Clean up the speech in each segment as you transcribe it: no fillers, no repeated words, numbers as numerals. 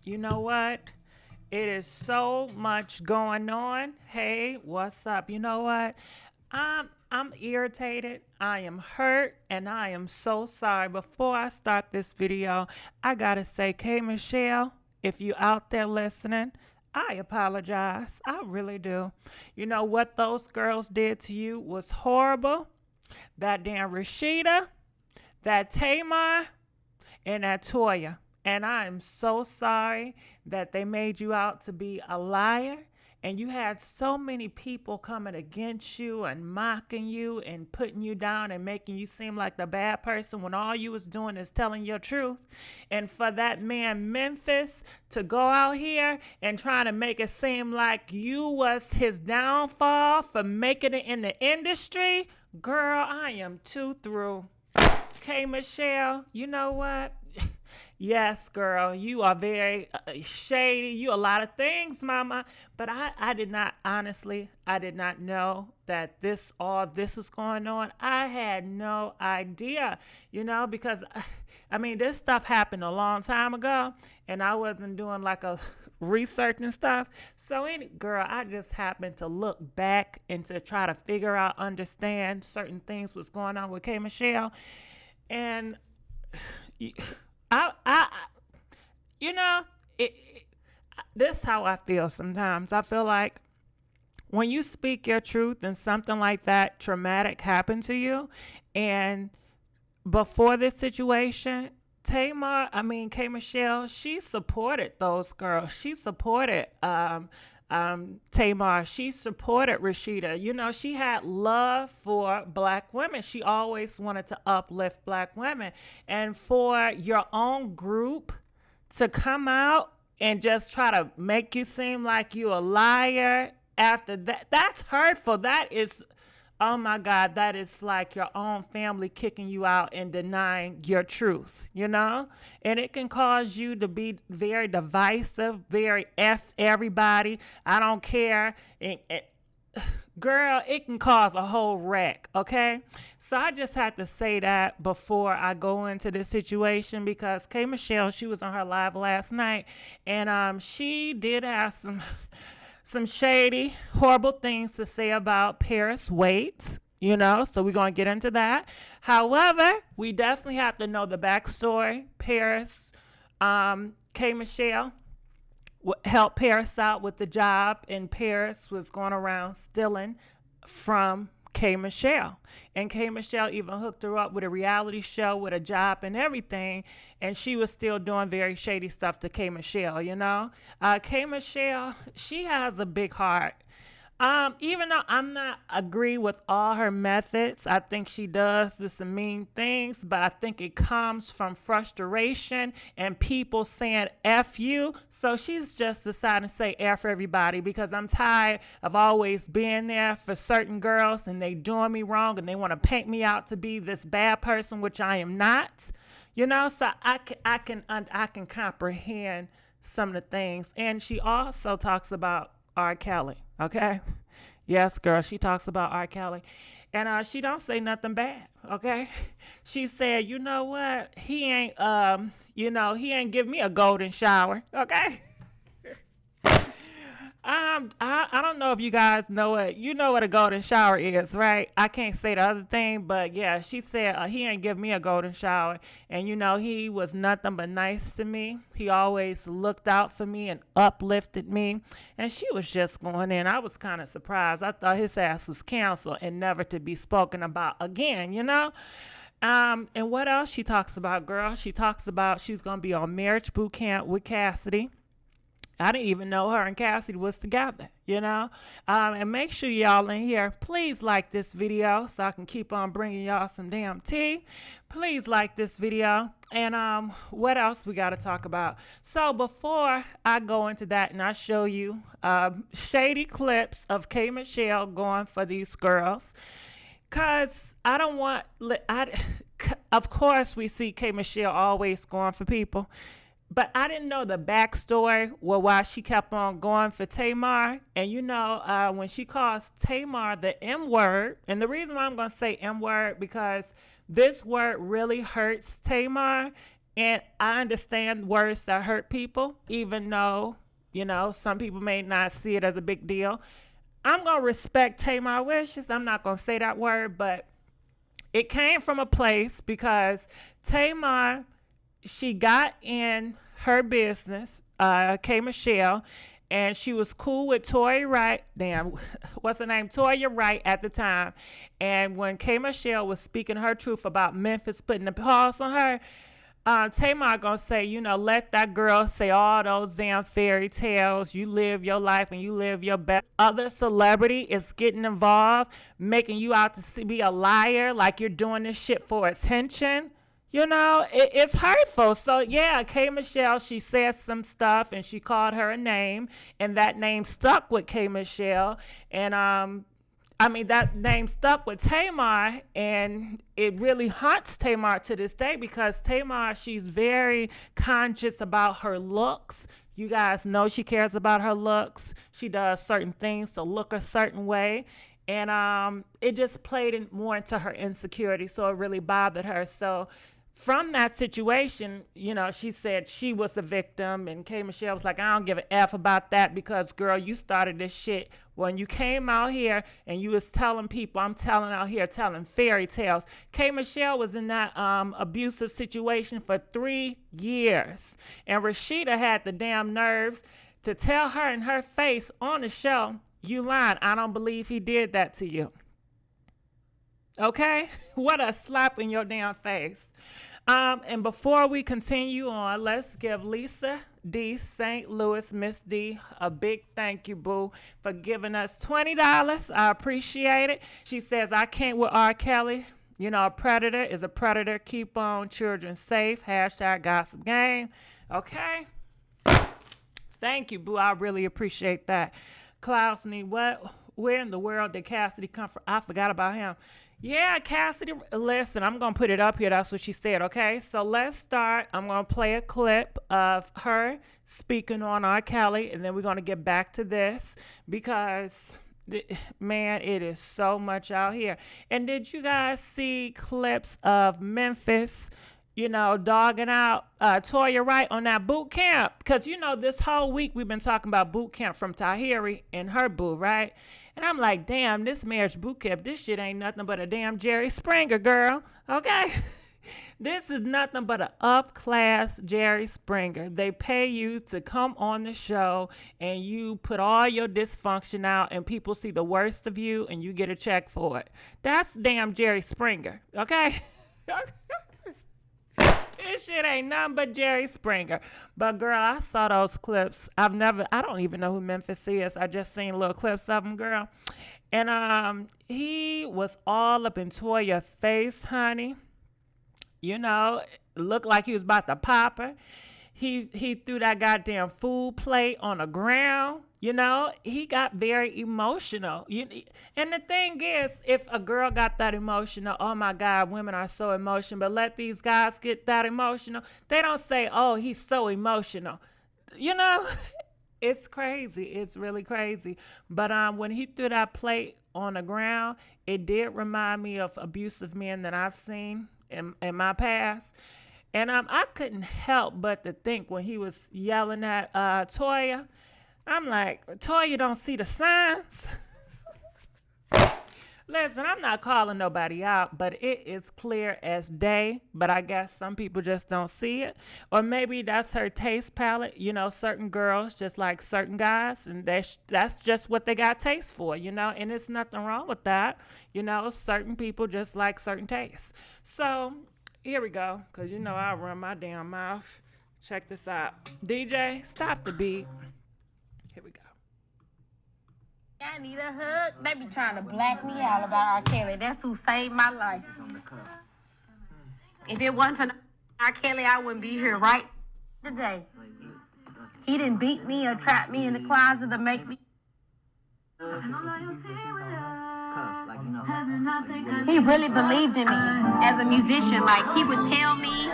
You know what? It is so much going on. Hey, what's up? You know what? I'm irritated. I am hurt and I am so sorry. Before I start this video, I gotta say, K Michelle, if you out there listening, I apologize. I really do. You know what those girls did to you was horrible. That damn Rasheeda, that Tamar, and that Toya. And I am so sorry that they made you out to be a liar. And you had so many people coming against you and mocking you and putting you down and making you seem like the bad person when all you was doing is telling your truth. And for that man Memphitz to go out here and trying to make it seem like you was his downfall for making it in the industry, girl, I am too through. K Michelle, you know what? Yes, girl, you are very shady. You a lot of things, mama. But I did not, honestly, I did not know that all this was going on. I had no idea, because, this stuff happened a long time ago, and I wasn't doing like a research and stuff. So, girl, I just happened to look back and to try to figure out, understand certain things was going on with K. Michelle. And this is how I feel sometimes. I feel like when you speak your truth and something like that traumatic happened to you, and before this situation, K Michelle, she supported those girls. She supported Tamar. She supported Rasheeda. She had love for black women. She always wanted to uplift black women. And for your own group to come out and just try to make you seem like you a liar after that, that's hurtful. That is, oh my God, that is like your own family kicking you out and denying your truth, And it can cause you to be very divisive, very F everybody. I don't care. Girl, it can cause a whole wreck, okay? So I just had to say that before I go into this situation, because K. Michelle, she was on her live last night, and she did have some shady, horrible things to say about Paris Weight, so we're going to get into that. However, we definitely have to know the backstory. Paris, K. Michelle helped Paris out with the job, and Paris was going around stealing from K. Michelle. And K. Michelle even hooked her up with a reality show with a job and everything, and she was still doing very shady stuff to K. Michelle, K. Michelle, she has a big heart. Even though I'm not agree with all her methods, I think she does do some mean things, but I think it comes from frustration and people saying F you. So she's just deciding to say F everybody, because I'm tired of always being there for certain girls and they doing me wrong and they want to paint me out to be this bad person, which I am not, so I can comprehend some of the things. And she also talks about R. Kelly. Okay. Yes, girl. She talks about R. Kelly, and she don't say nothing bad. Okay. She said, you know what? He ain't, he ain't give me a golden shower. Okay. I don't know if you guys know it. You know what a golden shower is, right? I can't say the other thing, but yeah, she said he ain't give me a golden shower, and he was nothing but nice to me. He always looked out for me and uplifted me, and she was just going in. I was kind of surprised. I thought his ass was canceled and never to be spoken about again, And what else she talks about, girl? She talks about she's gonna be on marriage boot camp with Cassidy. I didn't even know her and Cassidy was together, And make sure y'all in here, please like this video so I can keep on bringing y'all some damn tea. Please like this video. And what else we got to talk about? So before I go into that and I show you shady clips of K. Michelle going for these girls, because I don't want, of course we see K. Michelle always going for people. But I didn't know the backstory why she kept on going for Tamar. And when she calls Tamar the M word, and the reason why I'm going to say M word, because this word really hurts Tamar, And I understand words that hurt people, even though, some people may not see it as a big deal. I'm going to respect Tamar wishes. I'm not going to say that word, but it came from a place because Tamar, she got in her business, K. Michelle, and she was cool with Toya Wright. Damn, what's her name? Toya Wright at the time. And when K. Michelle was speaking her truth about Memphitz putting the pause on her, Tamar gonna say, let that girl say all those damn fairy tales. You live your life and you live your best. Other celebrity is getting involved, making you out to be a liar, like you're doing this shit for attention. It's hurtful. So yeah, K. Michelle, she said some stuff and she called her a name, and that name stuck with K. Michelle. And that name stuck with Tamar, and it really haunts Tamar to this day because Tamar, she's very conscious about her looks. You guys know she cares about her looks. She does certain things to look a certain way. And it just played more into her insecurity, so it really bothered her. So from that situation, she said she was the victim, and K. Michelle was like, I don't give a F about that because, girl, you started this shit when you came out here and you was telling people, I'm telling fairy tales. K. Michelle was in that abusive situation for 3 years, and Rasheeda had the damn nerves to tell her in her face on the show, you lying, I don't believe he did that to you. Okay? What a slap in your damn face. And before we continue on, let's give Lisa D. St. Louis, Miss D, a big thank you, boo, for giving us $20. I appreciate it. She says, I can't with R. Kelly. A predator is a predator. Keep on children safe. # gossip game. Okay? Thank you, boo. I really appreciate that. Klausney, where in the world did Cassidy come from? I forgot about him. Yeah, Cassidy, listen, I'm going to put it up here. That's what she said, okay? So let's start. I'm going to play a clip of her speaking on R. Kelly, and then we're going to get back to this because, man, it is so much out here. And did you guys see clips of Memphitz, dogging out Toya Wright on that boot camp? Because, this whole week we've been talking about boot camp from Tahiri and her boo, right? And I'm like, damn, this marriage boot camp, this shit ain't nothing but a damn Jerry Springer, girl. Okay? This is nothing but an up-class Jerry Springer. They pay you to come on the show and you put all your dysfunction out and people see the worst of you and you get a check for it. That's damn Jerry Springer, okay? This shit ain't nothing but Jerry Springer. But girl, I saw those clips. I don't even know who Memphitz is. I just seen little clips of him, girl. And he was all up in Toya's face, honey. Looked like he was about to pop her. He threw that goddamn food plate on the ground. He got very emotional. And the thing is, if a girl got that emotional, oh my God, women are so emotional, but let these guys get that emotional. They don't say, oh, he's so emotional. It's crazy. It's really crazy. But when he threw that plate on the ground, it did remind me of abusive men that I've seen in my past. And I couldn't help but to think when he was yelling at Toya, I'm like, Toya don't see the signs. Listen, I'm not calling nobody out, but it is clear as day. But I guess some people just don't see it. Or maybe that's her taste palette. Certain girls just like certain guys, and that's just what they got taste for, and it's nothing wrong with that. Certain people just like certain tastes. So here we go, because I run my damn mouth. Check this out. DJ, stop the beat. Here we go. I need a hug. They be trying to black me out about R. Kelly. That's who saved my life. If it wasn't for R. Kelly, I wouldn't be here right today. He didn't beat me or trap me in the closet to make me. He really believed in me as a musician. Like, he would tell me,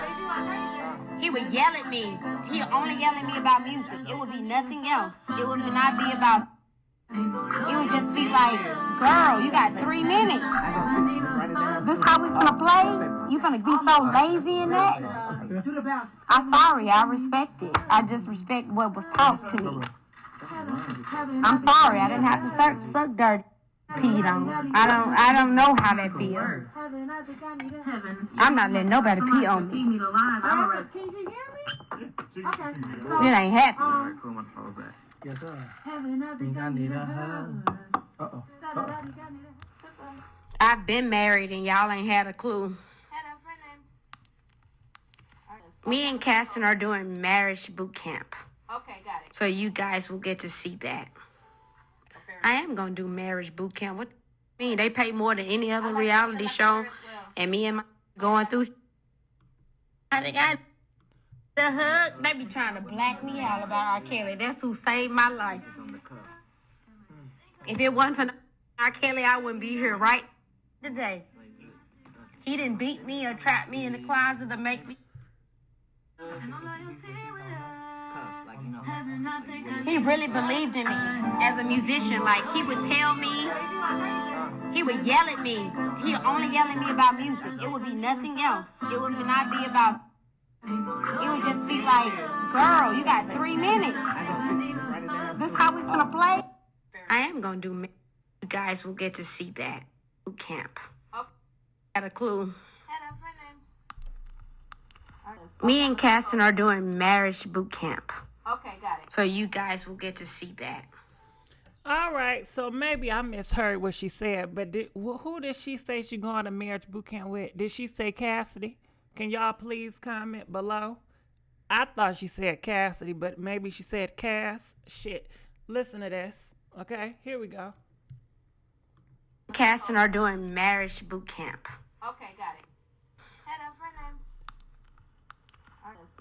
he would yell at me. He only yell at me about music. It would be nothing else. It would not be about It would just be like, girl, you got 3 minutes. This how we finna play? You finna be so lazy in that? I'm sorry, I respect it. I just respect what was taught to me. I'm sorry, I didn't have to suck dirty. Peed on. I don't know how that feels. I'm not letting nobody pee on me. It ain't happening. Yes, sir. Think I need a hug. I've been married and y'all ain't had a clue. Me and Kaston are doing marriage boot camp. Okay, got it. So you guys will get to see that. I am going to do marriage boot camp. What do you mean? They pay more than any other reality show. And me and my going through. I think the hug, they be trying to black me out about R. Kelly. That's who saved my life. If it wasn't for R. Kelly, I wouldn't be here right today. He didn't beat me or trap me in the closet to make me. He really believed in me as a musician. Like, he would tell me, he would yell at me. He would only yell at me about music. It would be nothing else. It would not be about, it would just be like, girl, you got 3 minutes. This how we gonna play? I am gonna do, you guys will get to see that boot camp. Got a clue. Me and Kaston are doing marriage boot camp. Okay, got it. So you guys will get to see that. All right, so maybe I misheard what she said, but who did she say she going to marriage boot camp with? Did she say Cassidy? Can y'all please comment below? I thought she said Cassidy, but maybe she said Cass. Shit, listen to this. Okay, here we go. Kaston are doing marriage boot camp. Okay, got it.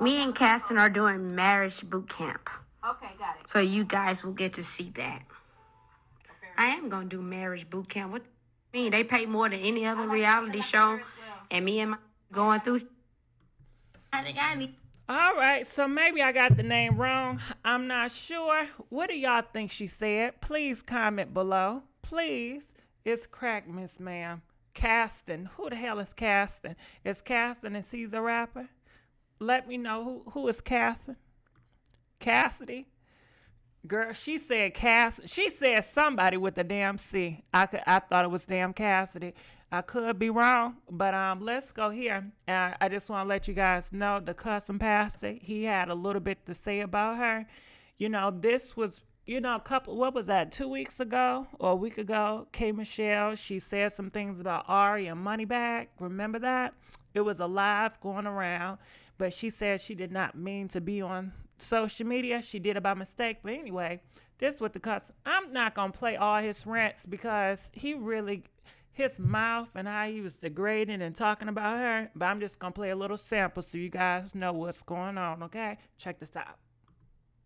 Me and Kaston are doing marriage boot camp. Okay, got it. So you guys will get to see that. I am going to do marriage boot camp. What do you mean? They pay more than any other reality show. And me and my going through. I think I need. All right, so maybe I got the name wrong. I'm not sure. What do y'all think she said? Please comment below. Please. It's crack, Miss Ma'am. Kaston. Who the hell is Kaston? Is Kaston and Caesar rapper? Let me know who is Kaston. Cassidy. Girl, she said Cass. She said somebody with a damn C. I thought it was damn Cassidy. I could be wrong, but let's go here. I just want to let you guys know the Cussing Pastor. He had a little bit to say about her. You know, this was, you know, what was that, 2 weeks ago or a week ago? K. Michelle, she said some things about Ari and Moneybag. Remember that? It was a live going around, but she said she did not mean to be on social media. She did it by mistake. But anyway, this with the cuss. I'm not going to play all his rants because he really, his mouth and how he was degrading and talking about her. But I'm just going to play a little sample so you guys know what's going on, okay? Check this out.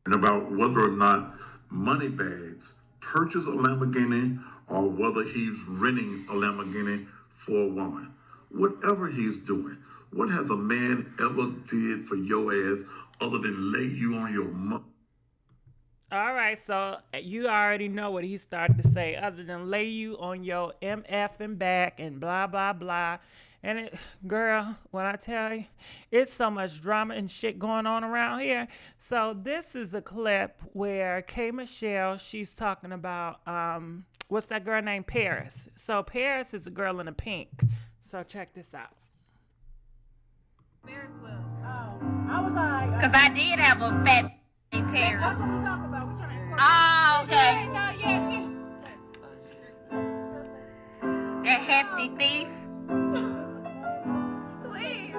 And about whether or not Moneybags purchased a Lamborghini or whether he's renting a Lamborghini for a woman. Whatever he's doing, what has a man ever did for your ass other than lay you on your mother? All right, so you already know what he started to say, other than lay you on your MF and back and blah, blah, blah. And it, girl, when I tell you, it's so much drama and shit going on around here. So this is a clip where K. Michelle, she's talking about, what's that girl named Paris? So Paris is the girl in the pink. So check this out. Paris will. Oh, I was like, Because I did have a fat named Paris. that's what we talking about. We trying to. Oh, okay. Yeah. That hefty thief. Please.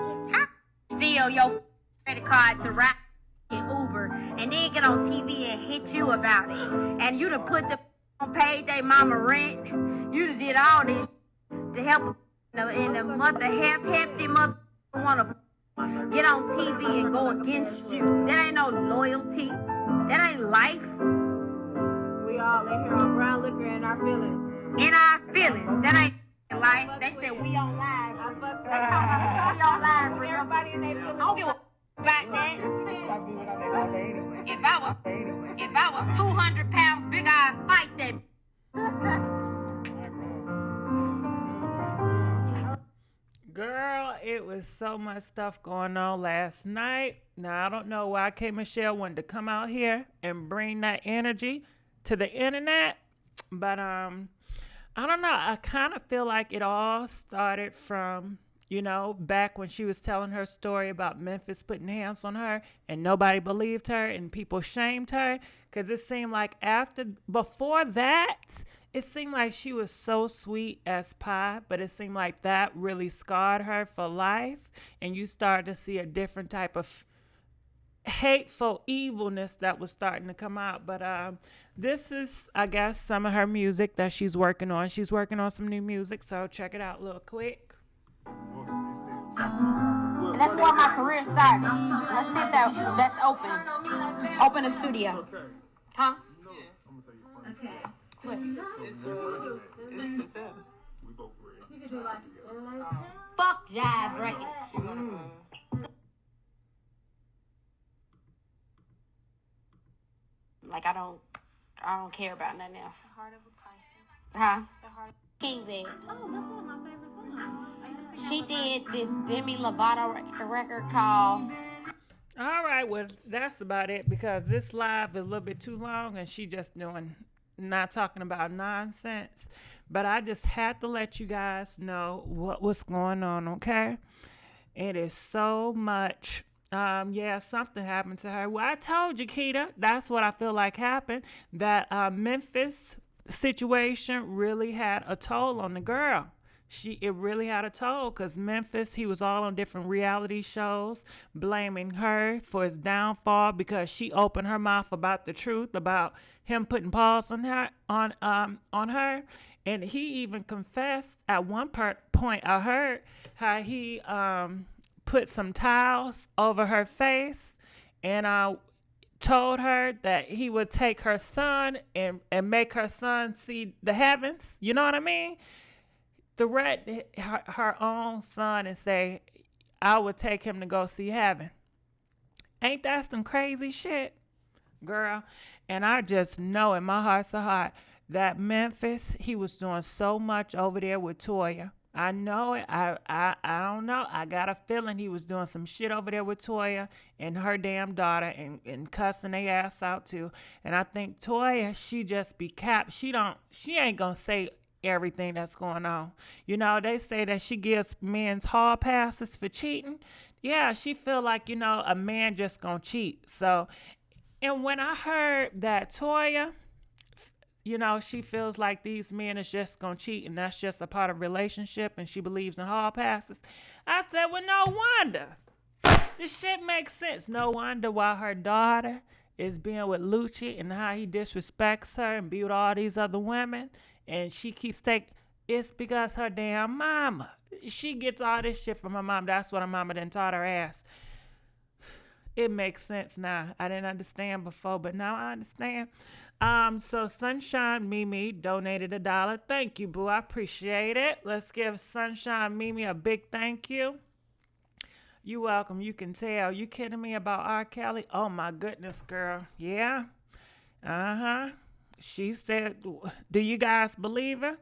Steal your credit card to ride in Uber and then get on TV and hit you about it. And you'd have put the on paid their mama rent. You'd have did all this to help in the month of hefty mother want to get on TV and go against you. That ain't no loyalty. That ain't life. We all in here on brown liquor and our feelings. In our feelings. That ain't life. They said we on live. I fucked We on live. up. Everybody in their feelings. I don't give a about that. If I was 200 pounds big, I'd fight that was so much stuff going on last night. Now, I don't know why K. Michelle wanted to come out here and bring that energy to the internet, but I don't know. I kind of feel like it all started from, back when she was telling her story about Memphitz putting hands on her and nobody believed her and people shamed her. Because it seemed like before that, it seemed like she was so sweet as pie, but it seemed like that really scarred her for life. And you started to see a different type of hateful evilness that was starting to come out. But this is, I guess, some of her music that she's working on. She's working on some new music, so check it out real quick. That's where my career started. Let's see if that's open. Open the studio. Huh? Okay. What? Fuck Jive Records. Like I don't care about nothing else. The Heart of a Pisces. Huh? The Heart. King Bed. Oh, that's one of my favorite songs. She did this Demi Lovato record called. All right, well, that's about it because this live is a little bit too long and she just not talking about nonsense. But I just had to let you guys know what was going on, okay? It is so much. Something happened to her. Well, I told you, Keita, that's what I feel like happened. That Memphis situation really had a toll on the girl. It really had a toll because Memphis, he was all on different reality shows, blaming her for his downfall because she opened her mouth about the truth about him putting paws on her, and he even confessed at one point. I heard how he put some towels over her face and told her that he would take her son and make her son see the heavens. You know what I mean? Threat her own son and say, I would take him to go see heaven. Ain't that some crazy shit, girl? And I just know in my heart's a heart that Memphis, he was doing so much over there with Toya. I know it. I don't know. I got a feeling he was doing some shit over there with Toya and her damn daughter and cussing their ass out too. And I think Toya, she just be capped. She ain't gonna say everything that's going on. They say that she gives men's hall passes for cheating. Yeah, she feel like, a man just gonna cheat. So, and when I heard that Toya, she feels like these men is just gonna cheat and that's just a part of relationship and she believes in hall passes, I said, well, no wonder. This shit makes sense. No wonder why her daughter is being with Lucci and how he disrespects her and be with all these other women. And she keeps it's because her damn mama. She gets all this shit from her mom. That's what her mama done taught her ass. It makes sense now. I didn't understand before, but now I understand. So Sunshine Mimi donated $1. Thank you, boo. I appreciate it. Let's give Sunshine Mimi a big thank you. You welcome. You can tell. You kidding me about R. Kelly? Oh my goodness, girl. Yeah. Uh-huh. She said, do you guys believe her?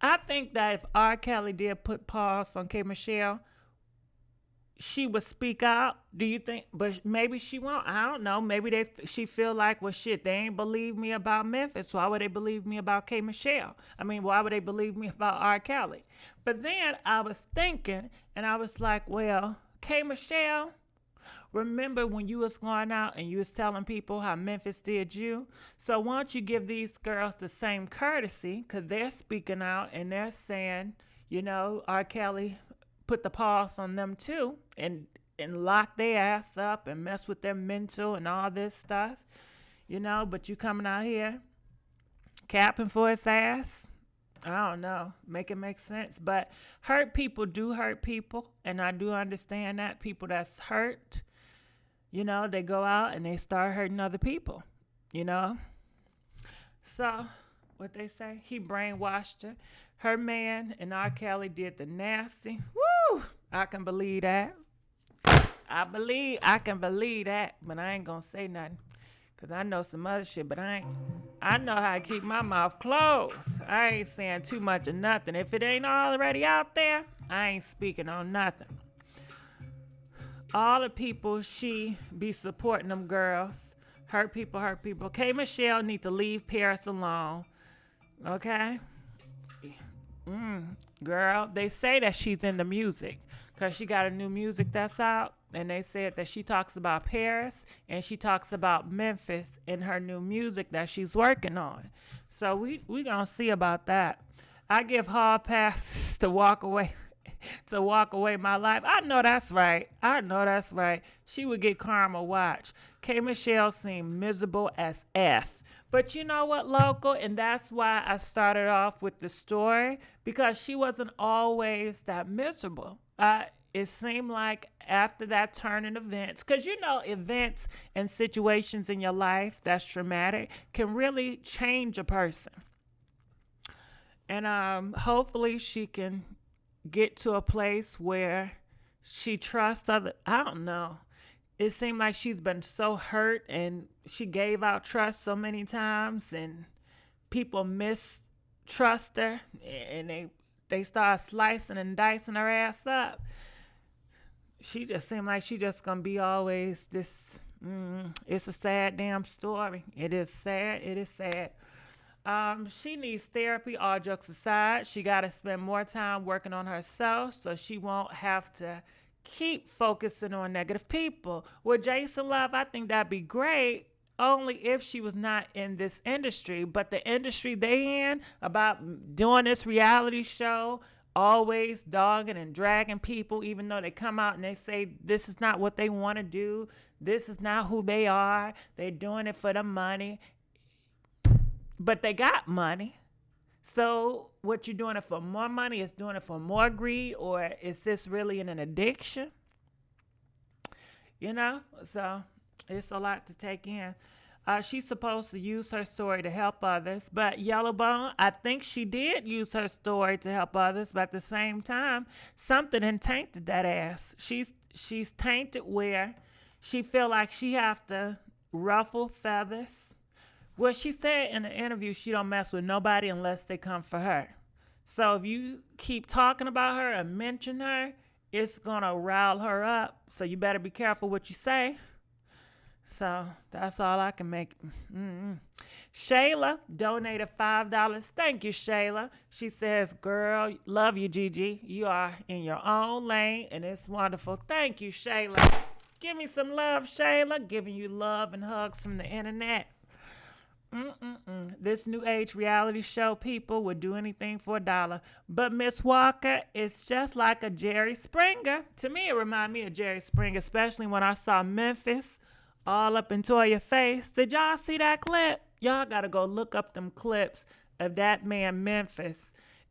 I think that if R. Kelly did put paws on K. Michelle, she would speak out. Do you think? But maybe she won't. I don't know. Maybe she feel like, well, shit, they ain't believe me about Memphis. Why would they believe me about K. Michelle? I mean, why would they believe me about R. Kelly? But then I was thinking, and I was like, well, K. Michelle, remember when you was going out and you was telling people how Memphis did you? So why don't you give these girls the same courtesy? Because they're speaking out and they're saying, R. Kelly put the paws on them too and lock their ass up and mess with their mental and all this stuff. But you coming out here capping for his ass? I don't know. Make it make sense. But hurt people do hurt people. And I do understand that. People that's hurt, they go out and they start hurting other people, So, what they say, he brainwashed her. Her man and R. Kelly did the nasty. Woo! I can believe that. I can believe that, but I ain't gonna say nothing. Because I know some other shit, but I know how to keep my mouth closed. I ain't saying too much of nothing. If it ain't already out there, I ain't speaking on nothing. all the people she be supporting them girls. Hurt people, hurt people. K. Michelle need to leave Paris alone. Okay? Girl, they say that she's in the music because she got a new music that's out. And they said that she talks about Paris and she talks about Memphis in her new music that she's working on. So we going to see about that. I give hall passes to walk away my life. I know that's right. She would get karma, watch. K. Michelle seemed miserable as F. But you know what, local? And that's why I started off with the story, because she wasn't always that miserable. It seemed like after that turn in events, because you know events and situations in your life that's traumatic can really change a person. And hopefully she can get to a place where she trusts other. I don't know. It seemed like she's been so hurt and she gave out trust so many times and people mistrust her and they start slicing and dicing her ass up. She just seemed like she just gonna be always this. It's a sad damn story. It is sad. She needs therapy, all jokes aside. She got to spend more time working on herself so she won't have to keep focusing on negative people. With Jason Love, I think that'd be great, only if she was not in this industry. But the industry they in, about doing this reality show, always dogging and dragging people, even though they come out and they say this is not what they want to do. This is not who they are. They're doing it for the money. But they got money. So what, you doing it for more money? Is doing it for more greed? Or is this really an addiction? You know? So it's a lot to take in. She's supposed to use her story to help others. But Yellowbone, I think she did use her story to help others. But at the same time, something had tainted that ass. She's tainted where she feel like she have to ruffle feathers. Well, she said in the interview she don't mess with nobody unless they come for her. So if you keep talking about her and mention her, it's going to rile her up. So you better be careful what you say. So that's all I can make. Shayla donated $5. Thank you, Shayla. She says, girl, love you, Gigi. You are in your own lane, and it's wonderful. Thank you, Shayla. Give me some love, Shayla. Giving you love and hugs from the internet. This new age reality show, people would do anything for $1. But Miss Walker, it's just like a Jerry Springer. To me, it reminded me of Jerry Springer, especially when I saw Memphitz all up in Toya's face. Did y'all see that clip? Y'all got to go look up them clips of that man Memphitz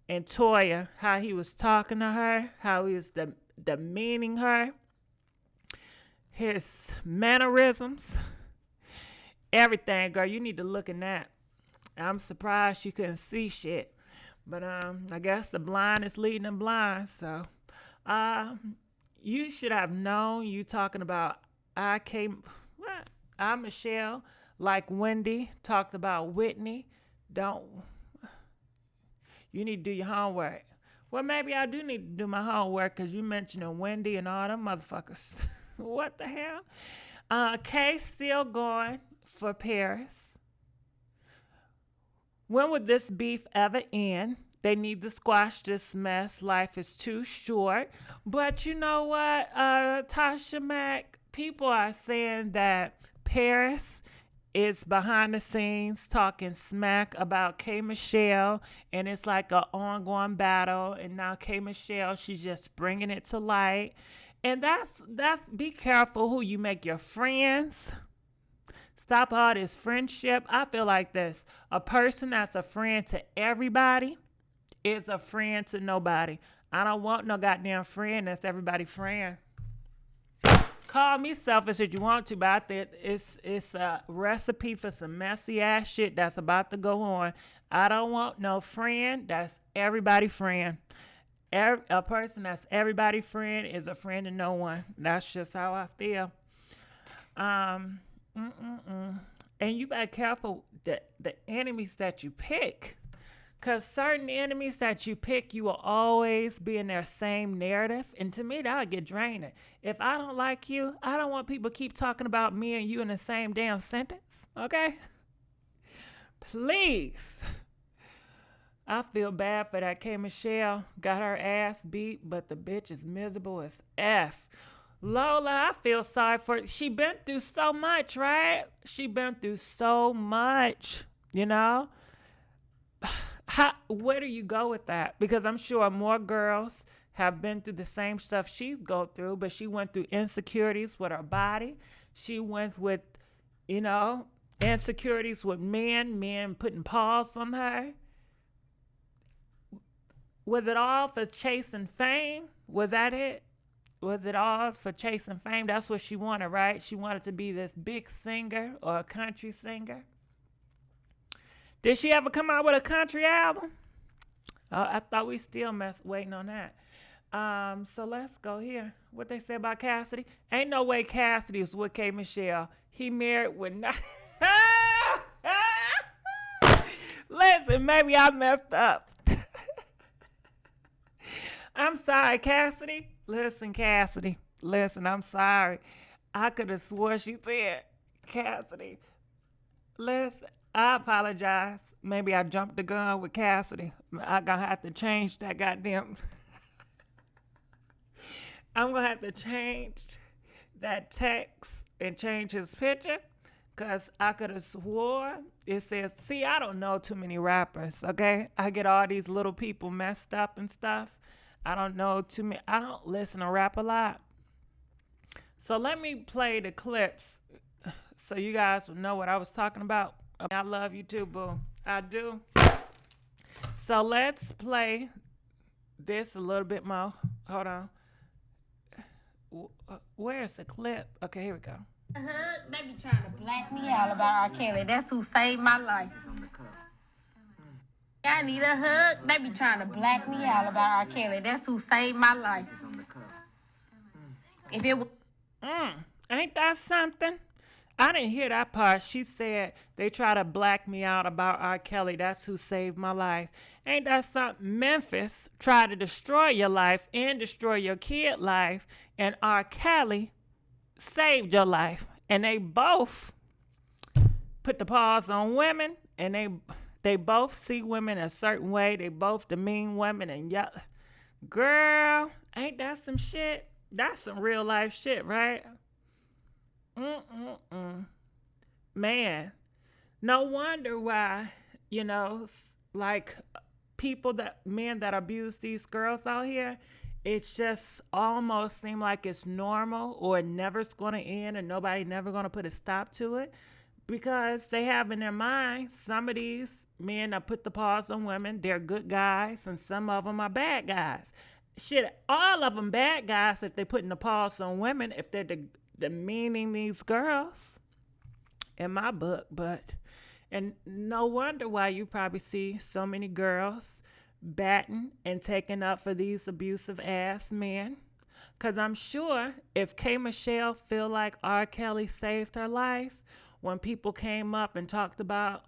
and Toya, how he was talking to her, how he was demeaning her, his mannerisms. Everything, girl, you need to look in that. I'm surprised you couldn't see shit. But I guess the blind is leading the blind. So you should have known. You talking about I Michelle, like Wendy talked about Whitney. You need to do your homework. Well, maybe I do need to do my homework because you mentioning Wendy and all them motherfuckers. What the hell? Kay still going for Paris. When would this beef ever end? They need to squash this mess. Life is too short. But you know what, Tasha Mack? People are saying that Paris is behind the scenes talking smack about K. Michelle, and it's like an ongoing battle. And now K. Michelle, she's just bringing it to light. And that's be careful who you make your friends. Stop all this friendship. I feel like this. A person that's a friend to everybody is a friend to nobody. I don't want no goddamn friend that's everybody's friend. Call me selfish if you want to, but I think it's a recipe for some messy ass shit that's about to go on. I don't want no friend that's everybody's friend. A person that's everybody's friend is a friend to no one. That's just how I feel. And you better careful the enemies that you pick. Because certain enemies that you pick, you will always be in their same narrative. And to me, that would get draining. If I don't like you, I don't want people keep talking about me and you in the same damn sentence. Okay? Please. I feel bad for that K. Michelle. Got her ass beat, but the bitch is miserable as F. Lola, I feel sorry for her. She been through so much, right? She been through so much, you know? Where do you go with that? Because I'm sure more girls have been through the same stuff she's go through, but she went through insecurities with her body. She went with, you know, insecurities with men putting paws on her. Was it all for chasing fame? Was that it? Was it all for chasing fame? That's what she wanted, right? She wanted to be this big singer or a country singer. Did she ever come out with a country album? I thought we still waiting on that. So let's go here. What they say about Cassidy? Ain't no way Cassidy is with K. Michelle. He married with not. Listen, maybe I messed up. I'm sorry, Cassidy. Listen, Cassidy. Listen, I'm sorry. I could have swore she said Cassidy. Listen, I apologize. Maybe I jumped the gun with Cassidy. I'm going to have to change that goddamn. I'm going to have to change that text and change his picture because I could have swore it says, see, I don't know too many rappers, okay? I get all these little people messed up and stuff. I don't know too many. I don't listen to rap a lot. So let me play the clips so you guys will know what I was talking about. I love you too, boo. I do. So let's play this a little bit more. Hold on. Where's the clip? Okay, here we go. They be trying to black me out about R. Kelly. That's who saved my life. I need a hug. They be trying to black me out about R. Kelly. That's who saved my life. If it was... Ain't that something? I didn't hear that part. She said they try to black me out about R. Kelly. That's who saved my life. Ain't that something? Memphitz tried to destroy your life and destroy your kid life, and R. Kelly saved your life. And they both put the pause on women, and they both see women a certain way. They both demean women, and girl, ain't that some shit? That's some real life shit, right? Man, no wonder why, you know, like men that abuse these girls out here, it's just almost seem like it's normal or it never's going to end and nobody never going to put a stop to it because they have in their mind some of these men that put the paws on women, they're good guys and some of them are bad guys. Shit, all of them bad guys if they're putting the paws on women, if they're demeaning these girls in my book. And no wonder why you probably see so many girls batting and taking up for these abusive ass men, because I'm sure if K. Michelle feel like R. Kelly saved her life, when people came up and talked about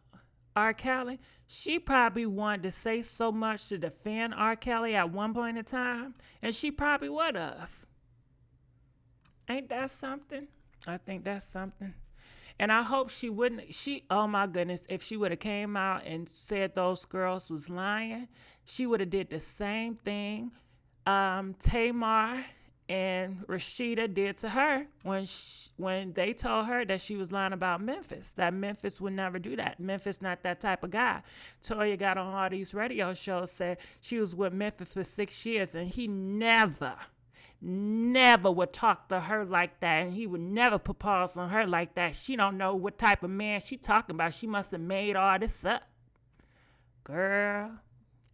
R. Kelly, she probably wanted to say so much to defend R. Kelly at one point in time, and she probably would have. Ain't that something? I think that's something. And I hope she wouldn't. Oh my goodness, if she would have came out and said those girls was lying, she would have did the same thing Tamar and Rasheeda did to her when they told her that she was lying about Memphitz, that Memphitz would never do that. Memphitz not that type of guy. Toya got on all these radio shows, said she was with Memphitz for 6 years, and he never would talk to her like that, and he would never put paws on her like that. She don't know what type of man she talking about. She must have made all this up. Girl,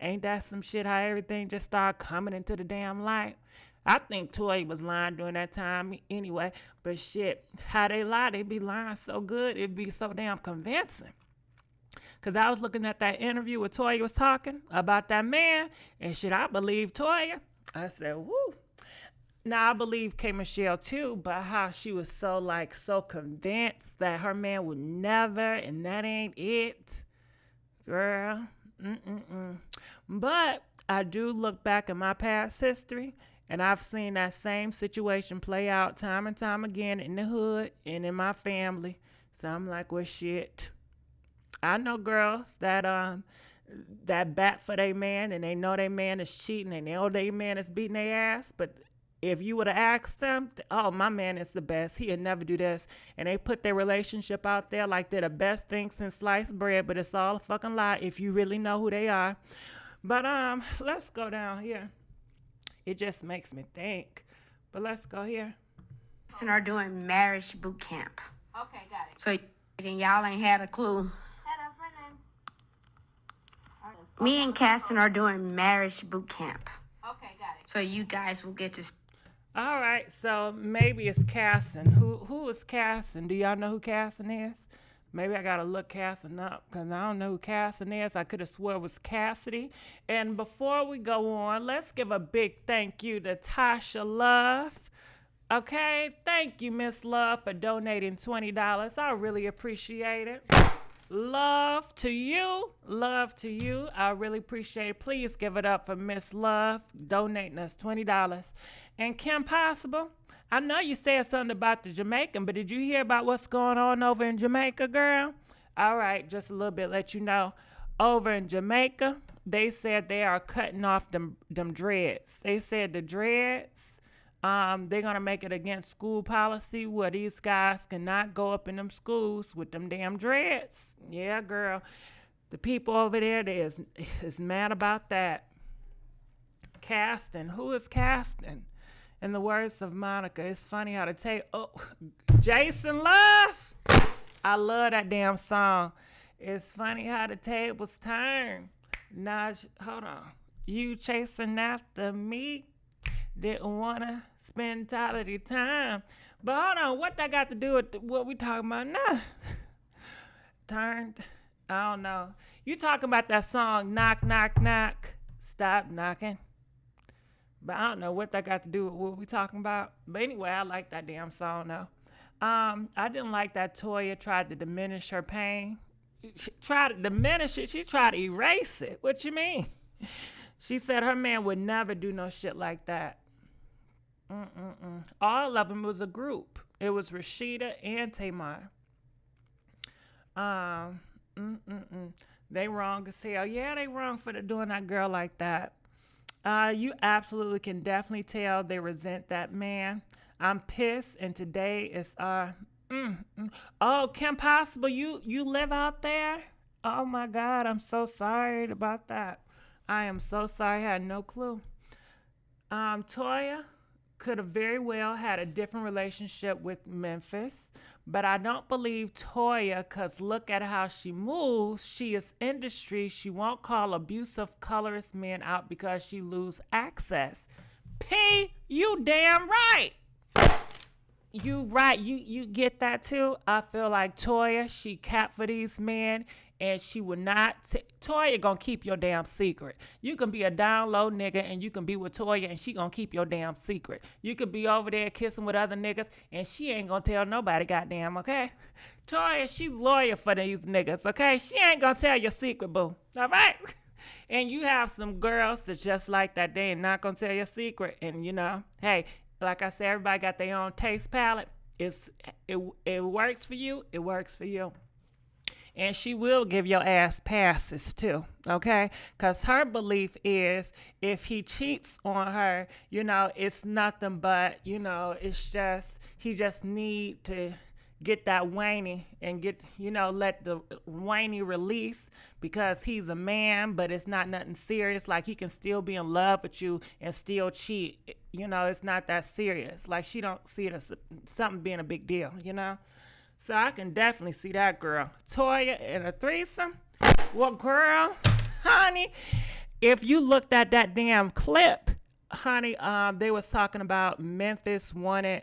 ain't that some shit how everything just started coming into the damn light? I think Toy was lying during that time anyway, but shit, how they lie, they be lying so good, it be so damn convincing. Because I was looking at that interview where Toya was talking about that man, and shit, I believe Toya. I said, woo. Now, I believe K. Michelle too, but how she was so convinced that her man would never, and that ain't it. Girl, But I do look back at my past history, and I've seen that same situation play out time and time again in the hood and in my family. So I'm like, well, shit. I know girls that bat for their man and they know their man is cheating and they know their man is beating their ass, but if you would have asked them, oh, my man is the best, he'll never do this, and they put their relationship out there like they're the best thing since sliced bread, but it's all a fucking lie if you really know who they are. But let's go down here. It just makes me think. But let's go here. And are doing marriage boot camp. Okay, got it. So then y'all ain't had a clue. Had a friend named. Me and Kaston are doing marriage boot camp. Okay, got it. So you guys will get to. All right, so maybe it's Kaston. Who is Kaston? Do y'all know who Kaston is? Maybe I gotta look Kaston up because I don't know who Kaston is. I could have swore it was Cassidy. And before we go on, let's give a big thank you to Tasha Love. Okay, thank you, Miss Love, for donating $20. I really appreciate it. Love to you. Love to you. I really appreciate it. Please give it up for Miss Love donating us $20. And Kim Possible, I know you said something about the Jamaican, but did you hear about what's going on over in Jamaica, girl? All right, just a little bit, let you know. Over in Jamaica, they said they are cutting off them dreads. They said the dreads, they're going to make it against school policy where these guys cannot go up in them schools with them damn dreads. Yeah, girl. The people over there, they is mad about that. Kaston. Who is Kaston? In the words of Monica, it's funny how to take. Oh, Jason Love. I love that damn song. It's funny how the tables turn. Now, hold on. You chasing after me? Didn't want to spend quality time. But hold on, what that got to do with what we talking about now? Turned. I don't know. You talking about that song, Knock, Knock, Knock. Stop knocking. But I don't know what that got to do with what we talking about. But anyway, I like that damn song though. I didn't like that Toya tried to diminish her pain. She tried to diminish it. She tried to erase it. What you mean? She said her man would never do no shit like that. All of them was a group. It was Rasheeda and Tamar. They wrong as hell. Yeah, they wrong for doing that girl like that. You absolutely can definitely tell they resent that man. I'm pissed, and today is Oh, Kim Possible, you live out there? Oh my God, I'm so sorry about that. I am so sorry. I had no clue. Toya could have very well had a different relationship with Memphitz, but I don't believe Toya, because look at how she moves. She is industry. She won't call abusive, colorist men out because she lose access. P, you damn right. You right. You get that too? I feel like Toya, she capped for these men, and she would not. Toya gonna keep your damn secret. You can be a down low nigga and you can be with Toya and she gonna keep your damn secret. You could be over there kissing with other niggas and she ain't gonna tell nobody, goddamn, okay? Toya, she loyal for these niggas, okay? She ain't gonna tell your secret, boo. All right? And you have some girls that just like that. They ain't not gonna tell your secret. And you know, hey, like I said, everybody got their own taste palette. It works for you. It works for you. And she will give your ass passes too, okay? Because her belief is if he cheats on her, you know, it's nothing but, you know, it's just, he just need to get that whiny and get, you know, let the whiny release because he's a man, but it's not nothing serious. Like he can still be in love with you and still cheat. You know, it's not that serious. Like she don't see it as something being a big deal, you know? So I can definitely see that girl. Toya in a threesome? Well, girl, honey, if you looked at that damn clip, honey, they was talking about Memphitz wanted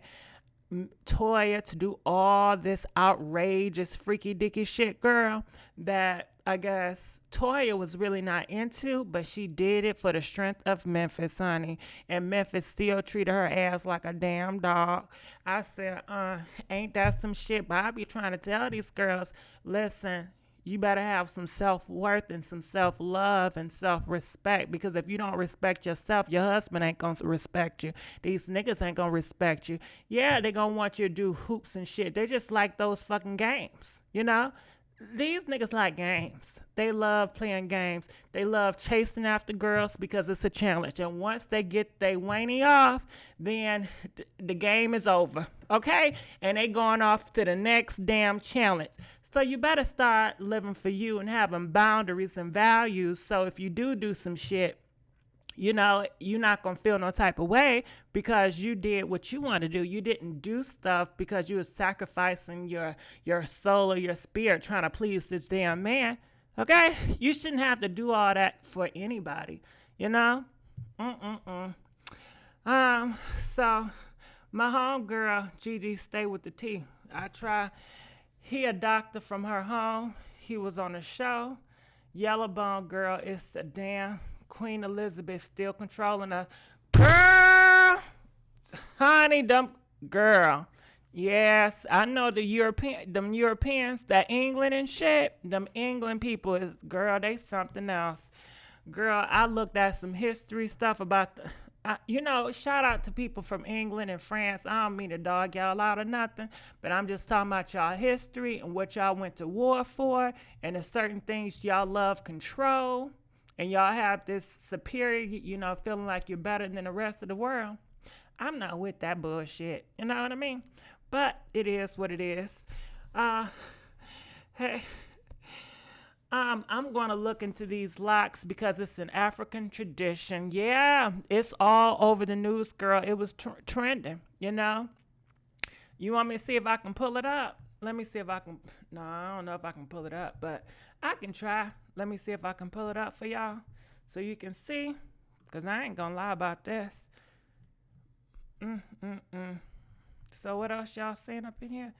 Toya to do all this outrageous freaky dicky shit, girl, that I guess Toya was really not into, but she did it for the strength of Memphitz, honey. And Memphitz still treated her ass like a damn dog. I said, ain't that some shit? But I be trying to tell these girls, listen, You better have some self-worth and some self-love and self-respect, because if you don't respect yourself, your husband ain't gonna respect you. These niggas ain't gonna respect you. Yeah, they gonna want you to do hoops and shit. They just like those fucking games, you know? These niggas like games. They love playing games. They love chasing after girls because it's a challenge. And once they get they weenie off, then the game is over. Okay? And they going off to the next damn challenge. So you better start living for you and having boundaries and values. So if you do some shit, you know, you're not going to feel no type of way because you did what you want to do. You didn't do stuff because you were sacrificing your soul or your spirit trying to please this damn man. Okay? You shouldn't have to do all that for anybody, you know? So my homegirl, Gigi, stay with the T. I try. He a doctor from her home. He was on the show. Yellowbone girl is the damn Queen Elizabeth still controlling us. Girl, honey, dumb girl. Yes, I know them Europeans, that England and shit. Them England people is, girl, they something else. Girl, I looked at some history stuff about shout out to people from England and France. I don't mean to dog y'all out or nothing, but I'm just talking about y'all history and what y'all went to war for, and the certain things y'all love control. And y'all have this superior, feeling like you're better than the rest of the world. I'm not with that bullshit. You know what I mean? But it is what it is. Hey, I'm going to look into these locks because it's an African tradition. Yeah, it's all over the news, girl. It was trending, you know? You want me to see if I can pull it up? Let me see if I can. No, I don't know if I can pull it up, but I can try. Let me see if I can pull it up for y'all so you can see, because I ain't going to lie about this. So what else y'all seeing up in here?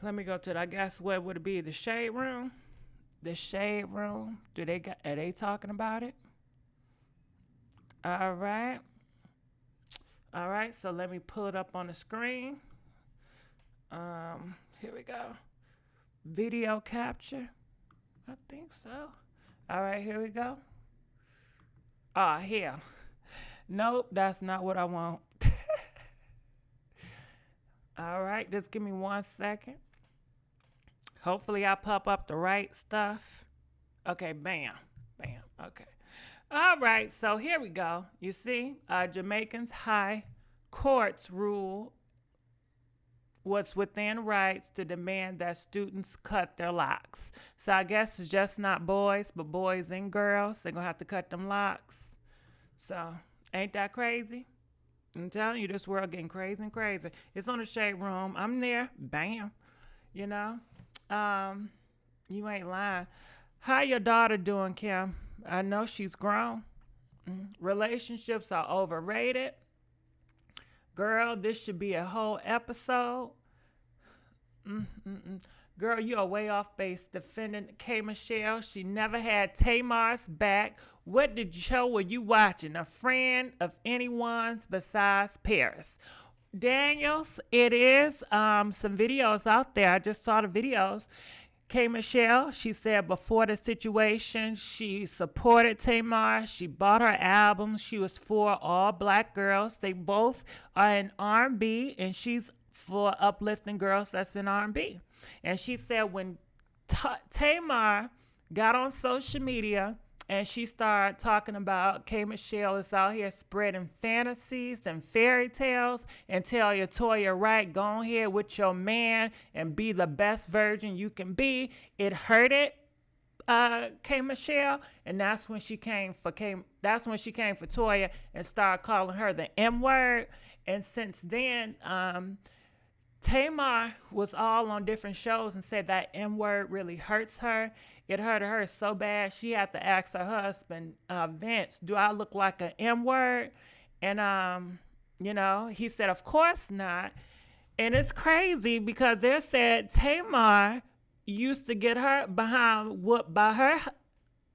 Let me go to I guess what would it be? The shade room? The shade room. Are they talking about it? All right. All right, so let me pull it up on the screen. Here we go. Video capture. I think so. All right, here we go. Here. Nope, that's not what I want. All right, just give me 1 second. Hopefully I pop up the right stuff. Okay, bam. Okay. All right, so here we go. You see, Jamaican's high courts rule what's within rights to demand that students cut their locks. So I guess it's just not boys, but boys and girls. They're going to have to cut them locks. So ain't that crazy? I'm telling you, this world getting crazy and crazy. It's on the shade room. I'm there. Bam. You know? You ain't lying. How your daughter doing, Kim? I know she's grown. Relationships are overrated. Girl, this should be a whole episode. Girl, you are way off base defending K. Michelle. She never had Tamar's back. What show were you watching? A friend of anyone's besides Paris? Daniels, it is some videos out there. I just saw the videos. K. Michelle, she said before the situation, she supported Tamar. She bought her albums. She was for all black girls. They both are in R&B, and she's for uplifting girls that's in R&B. And she said when Tamar got on social media and she started talking about K. Michelle is out here spreading fantasies and fairy tales, and tell your Toya, right, go ahead with your man and be the best virgin you can be. It hurted K. Michelle, and that's when she came for Toya and started calling her the M word. And since then, Tamar was all on different shows and said that M word really hurts her. It hurt her so bad she had to ask her husband, Vince, do I look like an M word? And he said, of course not. And it's crazy because they said Tamar used to get her behind whooped by her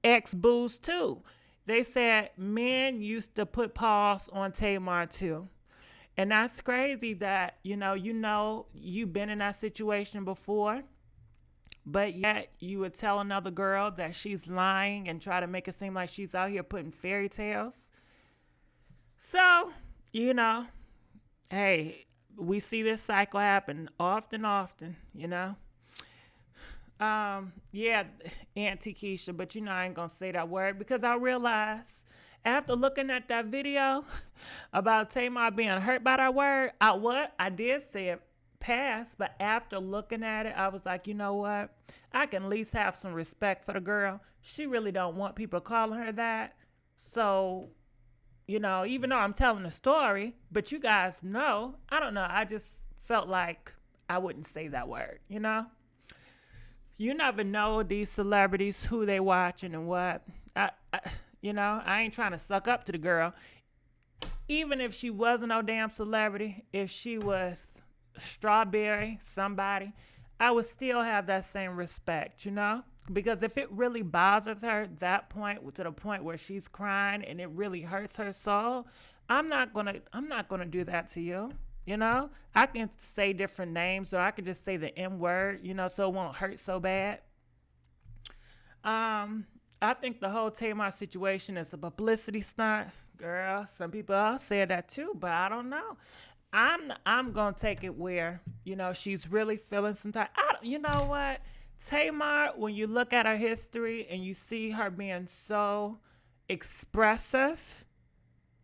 ex-boos too. They said men used to put paws on Tamar too. And that's crazy that, you've been in that situation before. but yet you would tell another girl that she's lying and try to make it seem like she's out here putting fairy tales. So, you know, hey, we see this cycle happen often, you know. Yeah, Auntie Keisha, but you know I ain't gonna say that word because I realized after looking at that video about Tamar being hurt by that word, I did say it past, but after looking at it, I was like, you know what? I can at least have some respect for the girl. She really don't want people calling her that. So, you know, even though I'm telling a story, but you guys know, I don't know, I just felt like I wouldn't say that word, you know? You never know these celebrities, who they watching and what. You know, I ain't trying to suck up to the girl. Even if she wasn't no damn celebrity, if she was Strawberry, somebody, I would still have that same respect, you know? Because if it really bothers her that point, to the point where she's crying and it really hurts her soul, I'm not gonna do that to you. You know, I can say different names, or I can just say the M word, you know, so it won't hurt so bad. I think the whole Tamar situation is a publicity stunt, girl. Some people else said that too, but I don't know. I'm gonna take it where, you know, she's really feeling some type. You know what, Tamar, when you look at her history and you see her being so expressive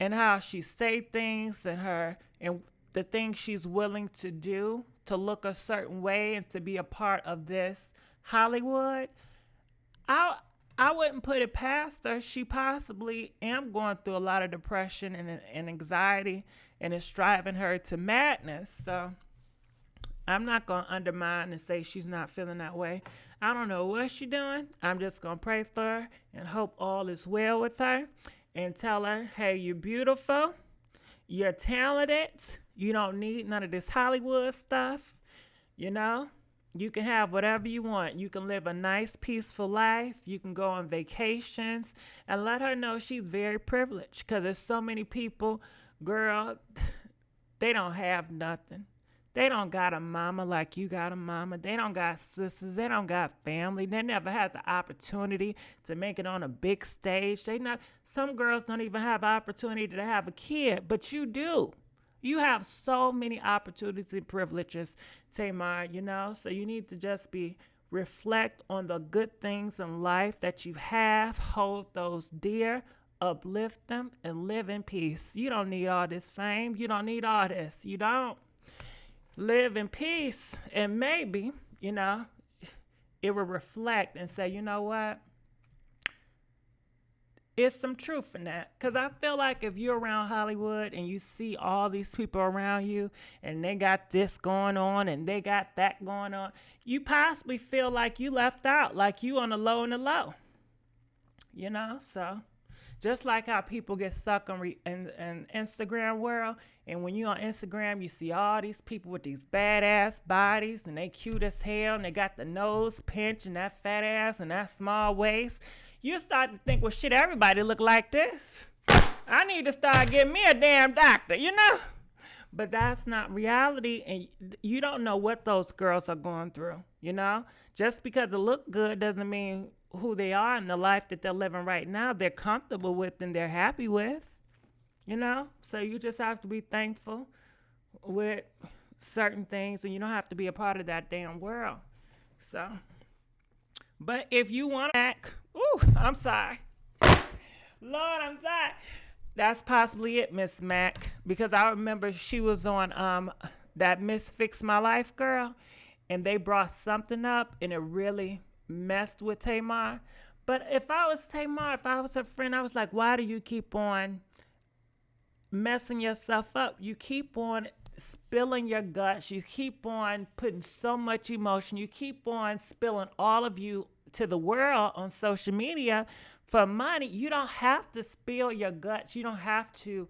and how she say things and the things she's willing to do to look a certain way and to be a part of this Hollywood, I wouldn't put it past her. She possibly am going through a lot of depression and anxiety, and it's driving her to madness. So I'm not going to undermine and say she's not feeling that way. I don't know what she's doing. I'm just going to pray for her and hope all is well with her and tell her, hey, you're beautiful. You're talented. You don't need none of this Hollywood stuff. You know, you can have whatever you want. You can live a nice, peaceful life. You can go on vacations and let her know she's very privileged, because there's so many people, girl, they don't have nothing. They don't got a mama like you got a mama. They don't got sisters. They don't got family. They never had the opportunity to make it on a big stage. Some girls don't even have the opportunity to have a kid, but you do. You have so many opportunities and privileges, Tamar, you know? So you need to just reflect on the good things in life that you have, hold those dear, uplift them, and live in peace. You don't need all this fame. You don't need all this. You don't. Live in peace, and maybe, you know, it will reflect and say, you know what? It's some truth in that. Because I feel like if you're around Hollywood and you see all these people around you and they got this going on and they got that going on, you possibly feel like you left out, like you on the low and the low. You know, so just like how people get stuck in Instagram world, and when you on Instagram, you see all these people with these badass bodies and they cute as hell and they got the nose pinch and that fat ass and that small waist. You start to think, well, shit, everybody look like this. I need to start getting me a damn doctor, you know? But that's not reality, and you don't know what those girls are going through, you know? Just because they look good doesn't mean who they are in the life that they're living right now, they're comfortable with and they're happy with, you know? So you just have to be thankful with certain things, and you don't have to be a part of that damn world. So, but if you want to act, I'm sorry. Lord, I'm sorry. That's possibly it, Miss Mac, because I remember she was on that Miss Fix My Life girl, and they brought something up, and it really messed with Tamar. But if I was Tamar, if I was her friend, I was like, why do you keep on messing yourself up? You keep on spilling your guts. You keep on putting so much emotion. You keep on spilling all of you to the world on social media for money. You don't have to spill your guts. You don't have to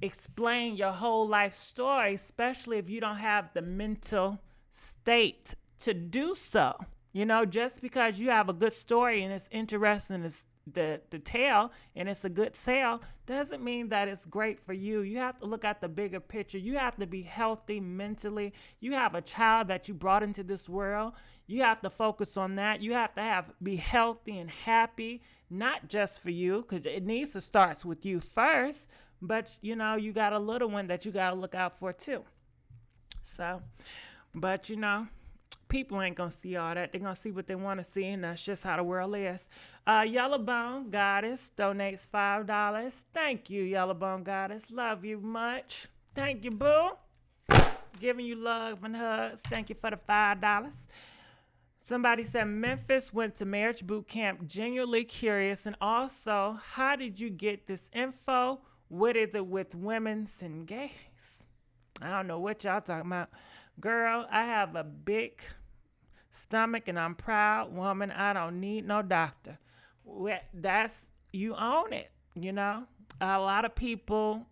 explain your whole life story, especially if you don't have the mental state to do so. You know, just because you have a good story and it's interesting, it's the tail and it's a good sale doesn't mean that it's great for you. You have to look at the bigger picture. You have to be healthy mentally. You have a child that you brought into this world. You have to focus on that. You have to be healthy and happy, not just for you, because it needs to start with you first, but you know, you got a little one that you got to look out for too. So, but you know, people ain't gonna see all that. They're gonna see what they want to see, and that's just how the world is. Yellowbone Goddess donates $5. Thank you, Yellowbone Goddess. Love you much. Thank you, boo. Giving you love and hugs. Thank you for the $5. Somebody said Memphitz went to marriage boot camp. Genuinely curious, and also, how did you get this info? What is it with women's and gays? I don't know what y'all talking about. Girl, I have a big stomach and I'm proud woman. I don't need no doctor. That's, you own it, you know. A lot of people,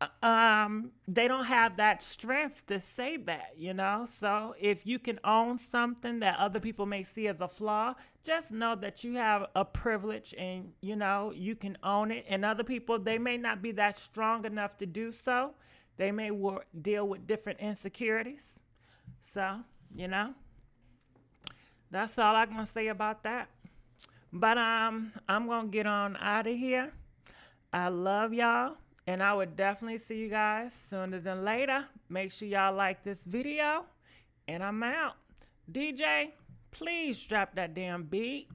they don't have that strength to say that, you know. So if you can own something that other people may see as a flaw, just know that you have a privilege and, you know, you can own it. And other people, they may not be that strong enough to do so. They may deal with different insecurities. So, you know, that's all I'm going to say about that. But I'm going to get on out of here. I love y'all. And I would definitely see you guys sooner than later. Make sure y'all like this video. And I'm out. DJ, please drop that damn beat.